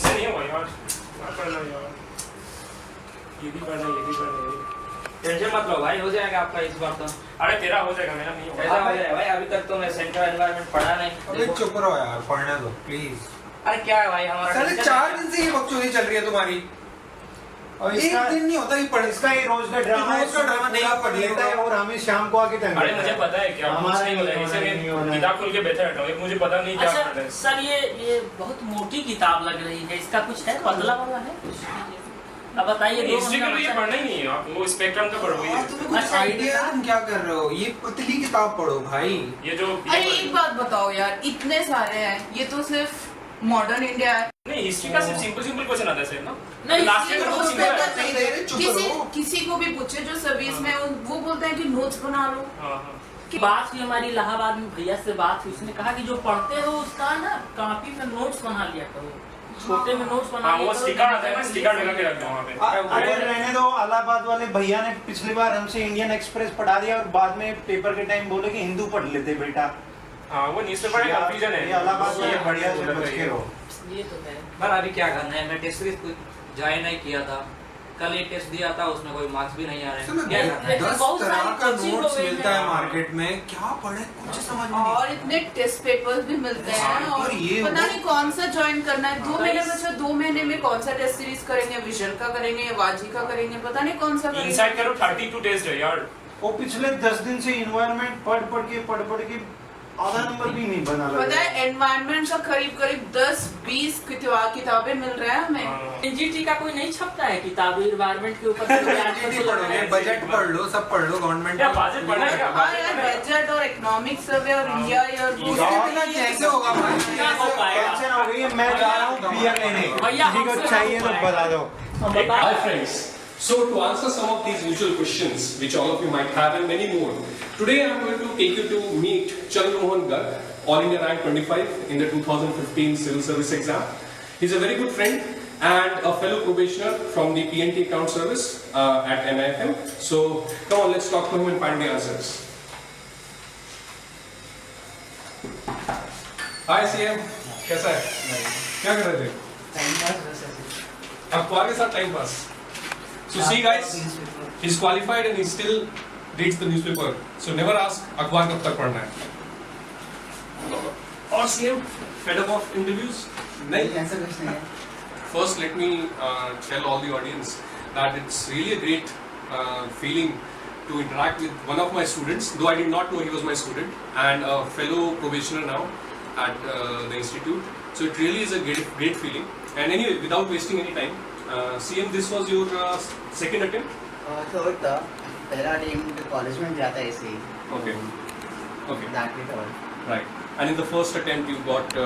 मुझसे नहीं होगा यार, क्या करना यार, ये भी करना, ये भी करना। टेंशन मत लो भाई, हो जाएगा आपका इस बार तो। अरे तेरा हो जाएगा, मेरा नहीं होगा। ऐसा हो जाएगा भाई, अभी तक तो मैं सेंट्रल एनवायरनमेंट पढ़ा नहीं। अबे चुप रहो यार, पढ़ने दो प्लीज। अरे क्या है भाई हमारा, साले 4 दिन से ये बकचोदी चल रही है तुम्हारी, और एक दिन नहीं होता ये पढ़, इसका ये रोज का ड्रामा है, रोज का ड्रामा नहीं पढ़ लेता है और हमें शाम को आके तंग अरे मुझे पता है क्या कुछ नहीं होता है, इसे मैं किताब खोल के बैठा रहता हूँ, मुझे पता नहीं क्या पढ़ना है। सर ये बहुत मोटी किताब लग रही है, इसका कुछ है पतला वाला है कुछ? अब बताइए। हिस्ट्री का तो ये पढ़ना ही नहीं है, आप वो स्पेक्ट्रम का पढ़ो। ये तुम्हें कुछ आइडिया है तुम क्या कर रहे हो? ये पतली किताब पढ़ो भाई। ये जो अरे एक बात बताओ यार, इतने सारे हैं, ये तो सिर्फ मॉडर्न इंडिया है। नहीं, हिस्ट्री का सिर्फ सिंपल क्वेश्चन आता है सिर्फ ना। नहीं, लास्ट ईयर का बहुत सिंपल है। नहीं दे रहे, चुप रहो। किसी को भी पूछे जो सर्विस में वो बोलते हैं कि नोट्स बना लो। हाँ हाँ। कि बात हुई हमारी इलाहाबाद में भैया से बात हुई, उसने कहा कि जो पढ़ते हो उसका ना कॉपी में नोट्स बना लिया करो, छोटे में नोट्स बना हाँ, लिया वो करो। स्टिकर आता है ना, स्टिकर लगा के रखते हैं वहाँ पे। अगर रहने दो, इलाहाबाद वाले भैया ने पिछली बार हमसे इंडियन एक्सप्रेस पढ़ा दिया और बाद में पेपर के टाइम बोले कि हिंदू पढ़ लेते बेटा। हाँ, वो न्यूज़पेपर का कंफ्यूजन है। ये इलाहाबाद वाले बढ़िया से बच के रहो। ये तो है। पर अभी क्या करना है, मैं टेस्ट सीरीज ज्वाइन नहीं किया था, कल एक टेस्ट दिया था, उसमें कोई मार्क्स भी नहीं आ रहे हैं। क्या करना है? 10 तरह का कोचिंग नोट्स हो गई मिलता है है। मार्केट में, क्या पढ़े कुछ समझ में नहीं। और इतने टेस्ट पेपर्स भी मिलते हैं, हाँ, और पर ये पता वो- नहीं कौन सा ज्वाइन करना है। 2 हाँ, महीने इस- बचा, 2 महीने में कौन सा टेस्ट सीरीज करेंगे, विजन का करेंगे या वाजी का करेंगे, पता नहीं कौन सा करेंगे। इनसाइड करो 32 टेस्ट है यार। वो पिछले 10 दिन से इन्वायरमेंट पढ़ के आधा नंबर भी नहीं बना लग पता रहा है एनवायरनमेंट का करीब 10-20 किताबें मिल रहा है हमें। एनजीटी का कोई नहीं छपता है किताब एनवायरमेंट के ऊपर? नहीं पढ़ोगे, बजट पढ़ लो, सब पढ़ लो, गवर्नमेंट क्या बजट पढ़ना है क्या? हाँ यार, बजट और इकोनॉमिक सर्वे और इंडिया और कैसे होगा भाई? क्या हो पाएगा? टेंशन हो गई है, मैं जा रहा हूँ बियर लेने, भैया, किसी को हमसे चाहिए तो हो बता दो। Hi friends. So to answer some of these usual questions which all of you might have and many more, today I am going to take you to meet Chandra Mohan Garg, All India rank 25 in the 2015 Civil Service exam. He's a very good friend and a fellow probationer from the PNT Account Service at NIFM. So come on, let's talk to him and find the answers. Hi CM, कैसा है? क्या कर रहे थे? अखबार के साथ time pass. So see guys, he's qualified and he still reads the newspaper. So never ask अखबार कब तक पढ़ना है. और CM, fed up of interviews? नहीं. ऐसा कुछ नहीं है. First, let me tell all the audience that it's really a great feeling to interact with one of my students, though I did not know he was my student, and a fellow probationer now at the institute. So it really is a great feeling. And anyway, without wasting any time, CM, this was your second attempt? Third था. पहला attempt college में जाता है ऐसे ही. Okay. Okay. That भी third. Right. And in the first attempt, you got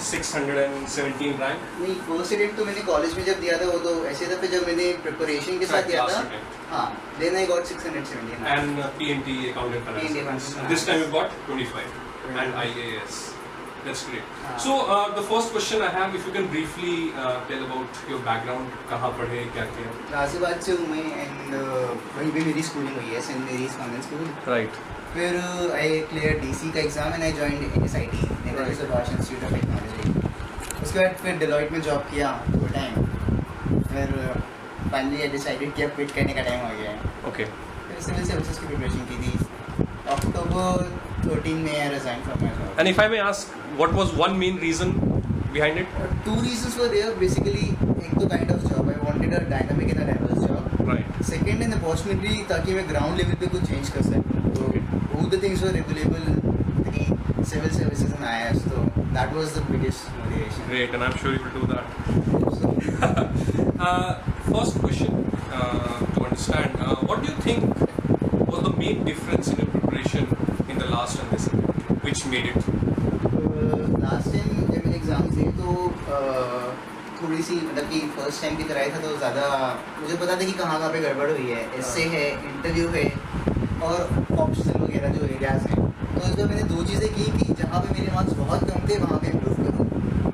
617 rank. नहीं, first attempt तो मैंने कॉलेज में जब दिया था वो तो ऐसे था, फिर जब मैंने प्रिपरेशन के साथ दिया Last था, attempt. हाँ, then I got 617. And PNT accounting finance. PNT finance. This time you got 25. And IAS. That's great. हाँ. So the first question I have, if you can briefly tell about your background, कहाँ पढ़े, क्या किया? गाजियाबाद से हूँ मैं, and वहीं पे मेरी स्कूलिंग हुई है, Saint Mary's convent school. Right. फिर आई क्लियर डीसी का exam and I joined NSIT, Netaji Subhash institute of technology. उसके बाद फिर डेलॉइट में जॉब किया फुल टाइम. फिर फाइनली आई डिसाइडेड कि अब क्विट करने का टाइम हो गया है. Okay. फिर सिविल सर्विसेज की प्रिपरेशन की थी. अक्टूबर 13 में I resign from my job. And if I may ask, what was one main reason behind it? Two reasons were there basically. एक तो kind of job, I wanted a dynamic and a diverse job. Right. Second in opportunity ताकि मैं ground level पे कुछ change कर सकूं. तो all the things were available in civil services and IAS, so that was the biggest motivation. Great, and I'm sure you will do that. First question to understand, what do you think was the main difference in your preparation in the last and this attempt, which made it? Last time जब मैंने exams दिए तो थोड़ी सी मतलब कि first time की तरह था, तो ज़्यादा मुझे पता था कि कहाँ पे गड़बड़ हुई है. एस्से है, इंटरव्यू है और ऑप्शनल वगैरह जो एरियाज हैं. तो इसमें मैंने दो चीज़ें की कि जहाँ पे मेरे मार्क्स बहुत कम थे वहाँ पे इम्प्रूव करूँ,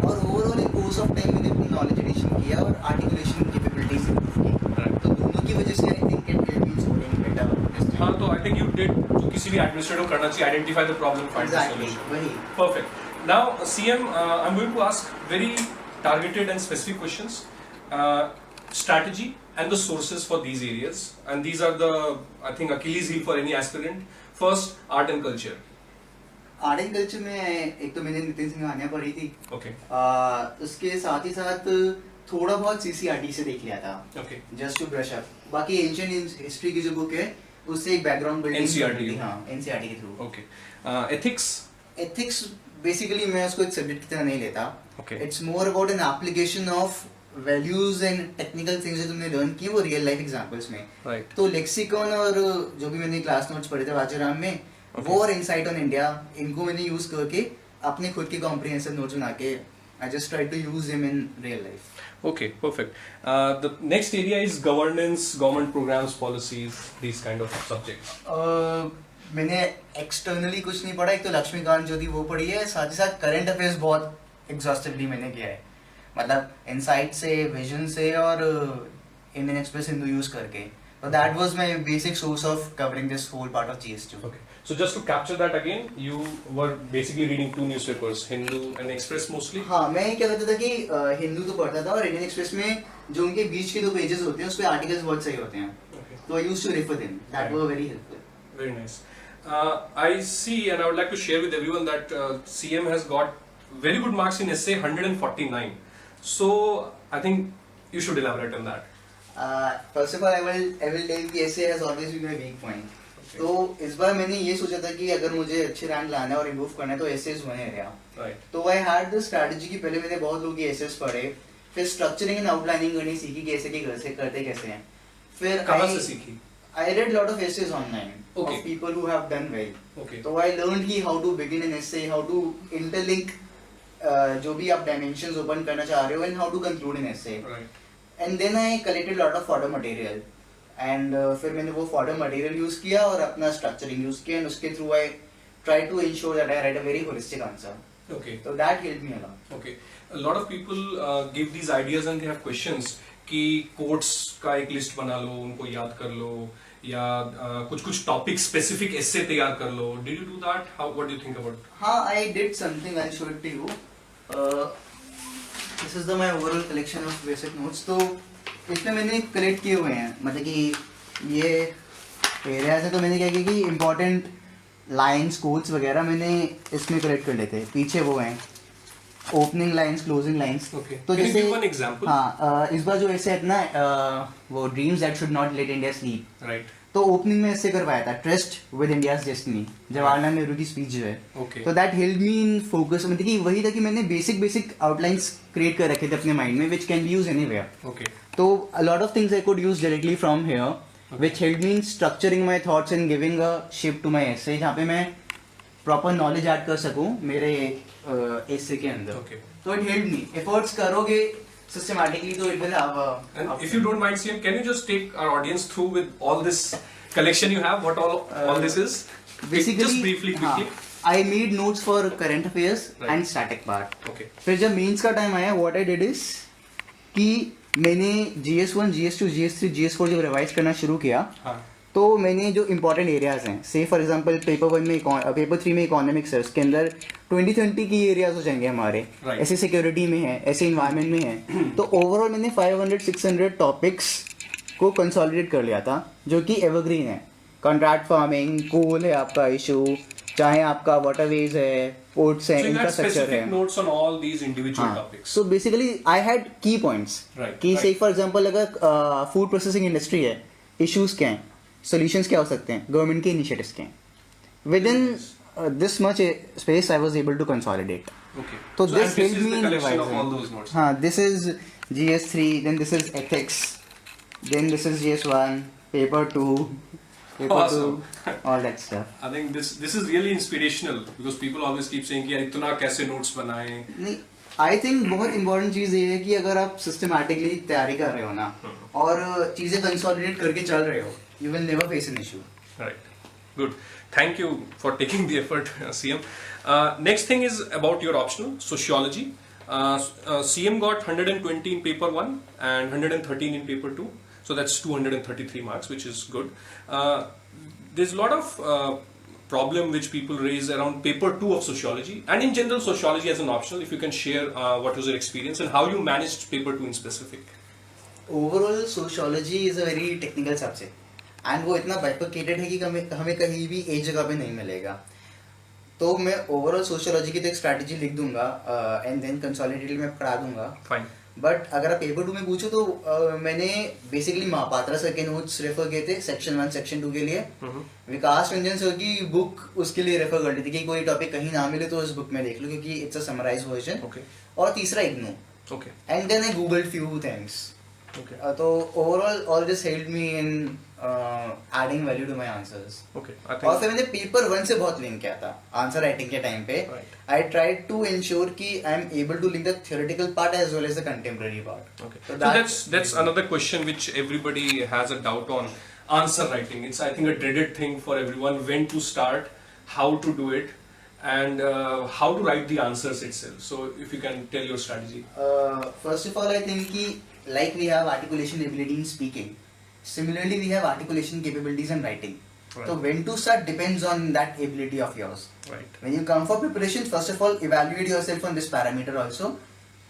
और ओवरऑल एक कोर्स ऑफ टाइम मैंने अपनी नॉलेज एडिशन किया और आर्टिकुलेशन कैपेबिलिटीज इम्प्रूव की. तो दोनों की वजह से I think it will be scoring better. हाँ, तो I think you did जो किसी भी एडमिनिस्ट्रेटर करना चाहिए, identify the problem, find the exactly solution. वही. Perfect. Now, CM, I'm going to ask very targeted and specific questions, strategy, and the sources for these areas. And these are the, I think, Achilles heel for any aspirant. First, art and culture. Art and culture में एक तो मैंने नितिन सिंह कहानियाँ पढ़ी थी, Okay. उसके साथ ही साथ थोड़ा बहुत CCRT से देख लिया था, Okay. Just to brush up. बाकी एंशिएंट हिस्ट्री की जो बुक है उससे एक बैकग्राउंड बिल्डिंग NCERT. हाँ NCERT के through. Okay. Ethics. Ethics basically मैं उसको एक सब्जेक्ट की तरह नहीं लेता. Okay. It's more about an application of values and technical things जो तुमने लर्न किए वो रियल लाइफ एग्जांपल्स में. Right. तो लेक्सिकॉन और जो भी मैंने क्लास नोट्स पढ़े थे वाजीराम में, वो और इनसाइट ऑन इंडिया, इनको मैंने यूज करके अपने खुद के कॉम्प्रिहेंसिव नोट्स बना के I just try to use them in real life. Okay, perfect. The next area is governance, government programs, policies, these kind of subjects. मैंने एक्सटर्नली कुछ नहीं पढ़ा. एक तो लक्ष्मीकांत जो थी वो पढ़ी है, साथ ही साथ करंट अफेयर्स बहुत एग्जॉस्टिवली मैंने किया है, मतलब इनसाइट से, विजन से और इंडियन एक्सप्रेस हिंदू यूज करके. So that was my basic source of covering this whole part of GS2. Okay. So just to capture that again, you were basically reading two newspapers, Hindu and Express mostly. हाँ, मैं क्या करता था कि हिंदू तो पढ़ता था और इंडियन एक्सप्रेस में जो उनके बीच के 2 पेजेस होते हैं उस पे आर्टिकल्स बहुत सही होते हैं. Okay. So I used to refer them. That were very helpful. Very nice. I see, and I would like to share with everyone that CM has got very good marks in essay, 149. So I think you should elaborate on that. First of all, I will tell you essay has always been my weak point. Okay. तो इस बार मैंने ये सोचा था कि अगर मुझे अच्छे रैंक लाना है और इम्प्रूव करना है तो essays वन एरिया. Right. तो आई हैड द स्ट्रैटेजी कि पहले मैंने बहुत लोगों के essays पढ़े, फिर स्ट्रक्चरिंग एंड आउटलाइनिंग करनी सीखी कि ऐसे कैसे करते कैसे हैं. फिर कहाँ से सीखी? I read lot of essays online Okay. of people who have done well. Okay. So I learned कि how to begin an essay, how to interlink जो भी आप dimensions open करना चाह रहे हो and how to conclude an essay. Right. And then I collected lot of fodder material. And फिर मैंने वो fodder material use किया और अपना structuring use किया and उसके through I tried to ensure that I write a very holistic answer. Okay. So that helped me a lot. Okay. A lot of people give these ideas and they have questions कि quotes का एक list बना लो, उनको याद कर लो, या कुछ topic specific essay तैयार कर लो. Did you do that? What do you think about? हाँ, I did something. I'll show it to you. This is my overall collection of basic notes. तो इसमें मैंने collect किए हुए हैं, मतलब कि ये एरियाज है तो मैंने क्या किया कि important lines, quotes वगैरह मैंने इसमें collect कर लेते हैं. पीछे वो हैं opening lines, closing lines. Okay. तो Can you जैसे give one example? हाँ, इस बार जो ऐसे है ना वो dreams that should not let India sleep. Right. तो ओपनिंग में इससे करवाया था trust with India's destiny, Jawaharlal Nehru की स्पीच जो है. Okay. तो that help me in focus. मतलब कि वही था कि मैंने बेसिक आउटलाइंस क्रिएट कर रखे थे अपने माइंड में, which can be used anywhere. Okay. तो a lot of things I could use directly from here, which help me in structuring my thoughts and giving a shape to my essay, जहाँ पे मैं proper knowledge add कर सकूं मेरे एसे के अंदर. Okay. तो इट हेल्प मी. एफर्ट्स करोगे systematically तो it will have a. And if you don't mind, CM, can you just take our audience through with all this collection you have? What all this is? Basically, just briefly, quickly. हाँ, I made notes for current affairs Right. and static part. Okay. फिर जब mains का time आया, what I did is कि मैंने GS1, GS2, GS3, GS4 जब revise करना शुरू किया, हाँ. तो मैंने जो इंपॉर्टेंट एरियाज हैं, से फॉर एग्जांपल पेपर 3 में इकोनॉमिक्स है, उसके अंदर 2020 की एरियाज हो जाएंगे हमारे. Right. ऐसे सिक्योरिटी में है, ऐसे इन्वायरमेंट में है. तो ओवरऑल मैंने 500-600 टॉपिक्स को कंसोलिडेट कर लिया था जो कि एवरग्रीन है. कॉन्ट्रैक्ट फार्मिंग, कोल है आपका इशू, चाहे आपका वाटरवेज है, पोर्ट्स है, So you had इंफ्रास्ट्रक्चर है. specific notes on all these individual topics. So basically I had की पॉइंट्स Right, कि से right. फॉर एग्जांपल अगर फूड प्रोसेसिंग इंडस्ट्री है, इश्यूज क्या हैं, सॉल्यूशंस क्या हो सकते हैं, गवर्नमेंट के इनिशिएटिव्स क्या हैं. Within this much space I was able to consolidate. Okay. तो So, this and this help is me the in collection of all revising. those notes. हाँ, this is GS3, then this is ethics, then this is GS1, paper 2, paper 2, Awesome. all that stuff. I think this is really inspirational because people always keep saying कि यार इतना कैसे notes बनाएं. नहीं, I think बहुत important चीज ये है कि अगर आप सिस्टमैटिकली तैयारी कर रहे हो ना और चीजें कंसोलिडेट करके चल रहे हो, you will never face an issue. Right. Good. Thank you for taking the effort, CM. Next thing is about your optional sociology. CM got 120 in paper 1 and 113 in paper 2. So that's 233 marks, which is good. There's a lot of problem which people raise around paper 2 of sociology and in general sociology as an optional. If you can share what was your experience and how you managed paper 2 in specific. Overall sociology is a very technical subject and वो इतना bifurcated है कि हमें कहीं भी एक जगह पे नहीं मिलेगा. तो मैं ओवरऑल सोशियोलॉजी की तो एक स्ट्रैटेजी लिख दूंगा एंड देन कंसोलिडेटेड में पढ़ा दूंगा. Fine. बट अगर आप पेपर 2 में पूछो तो मैंने बेसिकली महापात्रा सर के नोट्स रेफर किए थे सेक्शन 1 सेक्शन 2 के लिए. विकास रंजन सर की बुक उसके लिए रेफर कर दी थी कि कोई टॉपिक कहीं ना मिले तो उस बुक में देख लो क्योंकि इट्स अ समराइज वर्जन. और तीसरा IGNOU. And then I googled few things. तो overall all this helped me in adding value to my answers. और फिर मैंने पेपर 1 से बहुत लिंक किया था आंसर राइटिंग के टाइम पे. आई ट्राइड टू इंश्योर कि I am able to link the theoretical part as well as the contemporary part. So that's another question which everybody has a doubt on. Answer writing. It's I think a dreaded thing for everyone. When to start, how to do it, and how to write the answers itself. So if you can tell your strategy. First of all, I think कि like we have articulation ability in speaking, similarly we have articulation capabilities in writing. Right. So when to start depends on that ability of yours. Right. When you come for preparation, first of all evaluate yourself on this parameter also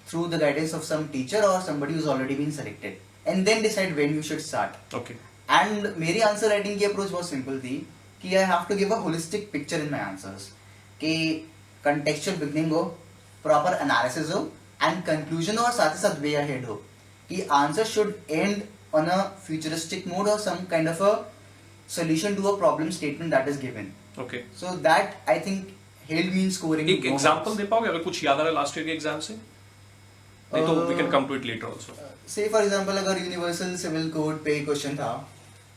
through the guidance of some teacher or somebody who's already been selected, and then decide when you should start. Okay. And मेरी answer writing की approach बहुत simple थी कि I have to give a holistic picture in my answers. कि contextual beginning हो, proper analysis हो and conclusion और साथ ही साथ वे अहेड हो. कि answer should end on a futuristic mode और some kind of a solution to a problem statement that is given. Okay. So that I think help me in scoring. एक example दे पाओगे अगर कुछ याद आ रहा है लास्ट ईयर के exam से? नहीं तो we can come to it later also. Say for example अगर यूनिवर्सल सिविल कोड पे क्वेश्चन था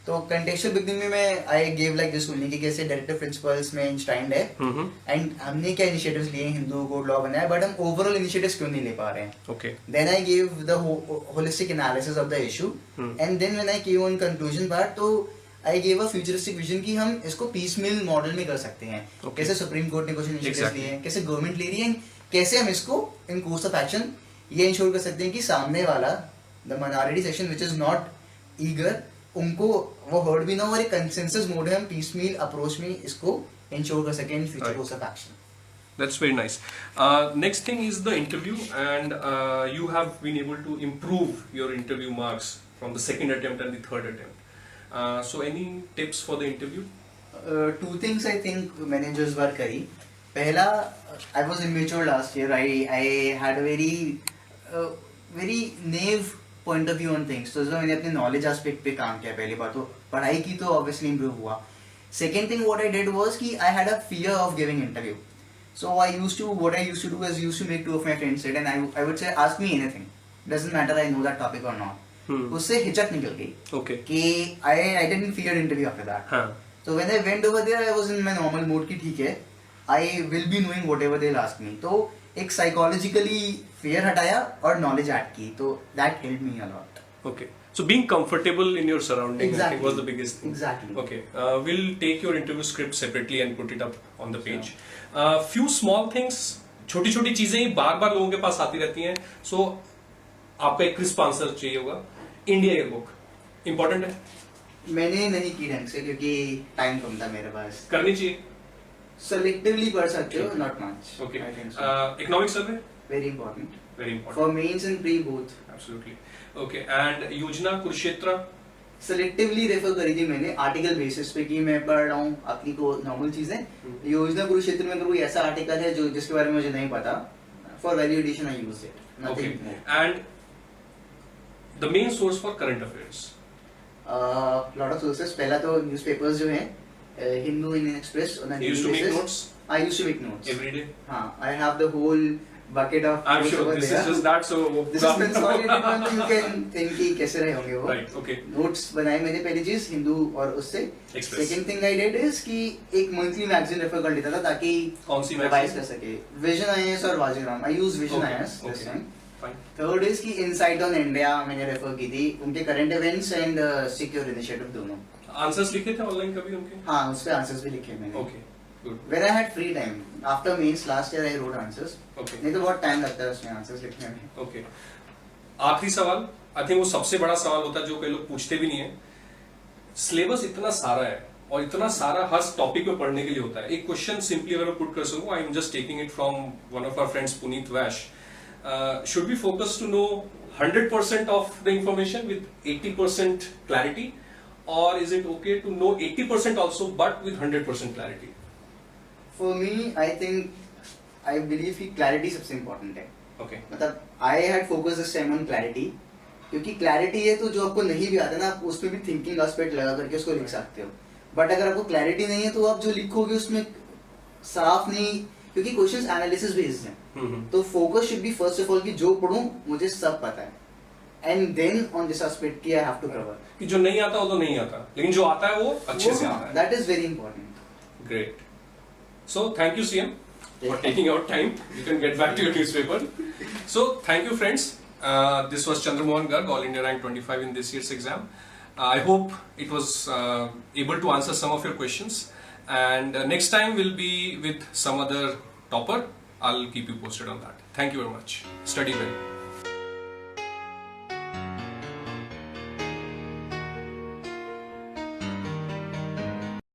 तो कंटेक्चुअल बिगनिंग में मैं I give like this only कि कैसे डायरेक्टिव प्रिंसिपल्स में इंस्टाइंड है एंड हमने क्या इनिशिएटिव्स लिए हिंदू कोड लॉ बनाया बट हम ओवरऑल इनिशिएटिव्स क्यों नहीं ले पा रहे हैं. Okay. Then I give the holistic analysis of the issue and then when I came on conclusion part तो I give a futuristic vision कि हम इसको पीसमील मॉडल में कर सकते हैं. Okay. कैसे सुप्रीम कोर्ट ने कुछ इनिशिएटिव्स Exactly. लिए हैं, कैसे गवर्नमेंट ले रही है, कैसे हम इसको इन कोर्स ऑफ एक्शन ये इंश्योर कर सकते हैं कि सामने वाला the minority section which is not eager उनको वो हर्ट भी ना हो और एक कंसेंसस मोड है हम पीसमील अप्रोच में इसको इंश्योर कर सकें in future course of action. That's very nice. Next thing is the interview, and you have been able to improve your interview marks from the second attempt and the third attempt. So any tips for the interview? Two things I think मैंने जो इस बार करी. पहला I was immature last year. I had a very naive point of view on things. तो मैंने अपने knowledge aspect पे काम किया. पहली बात तो पढ़ाई की तो ऑब्वियसली इंप्रूव हुआ. Second thing what I did was कि I had a fear of giving interview. So I used to make two of my friends sit and I would say ask me anything. Doesn't matter I know that topic or not. उससे हिचक निकल गई. Okay. कि I didn't fear interview after that. हाँ. So when I went over there I was in my normal mode कि ठीक है I will be knowing whatever they'll ask me. तो एक psychologically fear हटाया और knowledge add की. तो that helped me a lot. Okay. So being comfortable in your surroundings I think was the biggest thing. Exactly. Okay. We'll take your interview script separately and put it up on the page. Few small things, छोटी छोटी चीजें बार बार लोगों के पास आती रहती हैं. So आपका एक क्रिस्प आंसर चाहिए होगा. इंडिया ईयरबुक इंपॉर्टेंट है? मैंने नहीं की ढंग से क्योंकि टाइम कम था मेरे पास. करनी चाहिए. Selectively पढ़ सकते हो, not much. Okay. I think so. Economic survey? Very important. Very important. For mains and pre both. Absolutely. Okay. And योजना कुरुक्षेत्र? सेलेक्टिवली रेफर करी थी मैंने आर्टिकल बेसिस पे कि मैं पढ़ रहा हूँ अपनी को नॉर्मल चीजें. योजना कुरुक्षेत्र में अगर कोई ऐसा आर्टिकल है जो जिसके बारे में मुझे नहीं पता for value addition I use it. Okay. And the main source for current affairs? Lot of sources. पहला तो न्यूज़पेपर्स जो हैं Hindu, Indian Express. You used to make notes? I used to make notes. Every day? हाँ, I have the whole bucket of. I'm sure this is just that, so This is consolidated one. You can think कि कैसे रहे होंगे वो. Right. Okay. Notes बनाए मैंने पहली चीज हिंदू और उससे. Express. Second thing I did is कि एक मंथली मैगजीन रेफर कर लेता था ताकि कौन सी रिवाइज कर magazine? सके. विजन आईएएस और Vajiram. I use vision Okay, IAS this okay. Time. Fine. Third is कि इनसाइट ऑन इंडिया मैंने रेफर की थी. उनके current events and secure initiative दोनों. Answers लिखे थे ऑनलाइन कभी उनके? हाँ, उस पे आंसर्स भी लिखे मैंने. Okay. Good. When I had free time after means last year I wrote answers. Okay. नहीं तो बहुत टाइम लगता है उसमें आंसर्स लिखने में. Okay. आखिरी सवाल, आई थिंक वो सबसे बड़ा सवाल होता है जो कई लोग पूछते भी नहीं है. सिलेबस इतना सारा है और इतना सारा हर टॉपिक पे पढ़ने के लिए होता है. एक क्वेश्चन सिंपली अगर पुट कर सकूं, I am just taking it from one of our friends Puneet Vaish. Should we focus to know 100% of the information with 80% clarity, or is it okay to know 80% also but with 100% clarity? For me, I believe कि clarity सबसे important है. Okay. मतलब I had focused this time on clarity, क्योंकि clarity है तो जो आपको नहीं भी आता ना, आप उसमें भी thinking aspect लगा करके उसको लिख सकते हो. But अगर आपको clarity नहीं है तो आप जो लिखोगे उसमें साफ नहीं, क्योंकि क्वेश्चंस एनालिसिस बेस्ड हैं. तो focus should be first of all कि जो पढ़ूं मुझे सब पता है, and then on this aspect कि आई हैव टू कवर. कि जो नहीं आता वो तो नहीं आता, लेकिन जो आता है वो अच्छे से आता है. That is very important. Great. So thank you CM for taking out time. You can get back to your newspaper. So thank you friends. This was Chandramohan Garg, All India Rank 25 in this year's exam. I hope it was able to answer some of your questions. And next time we'll be with some other topper. I'll keep you posted on that. Thank you very much. Study well.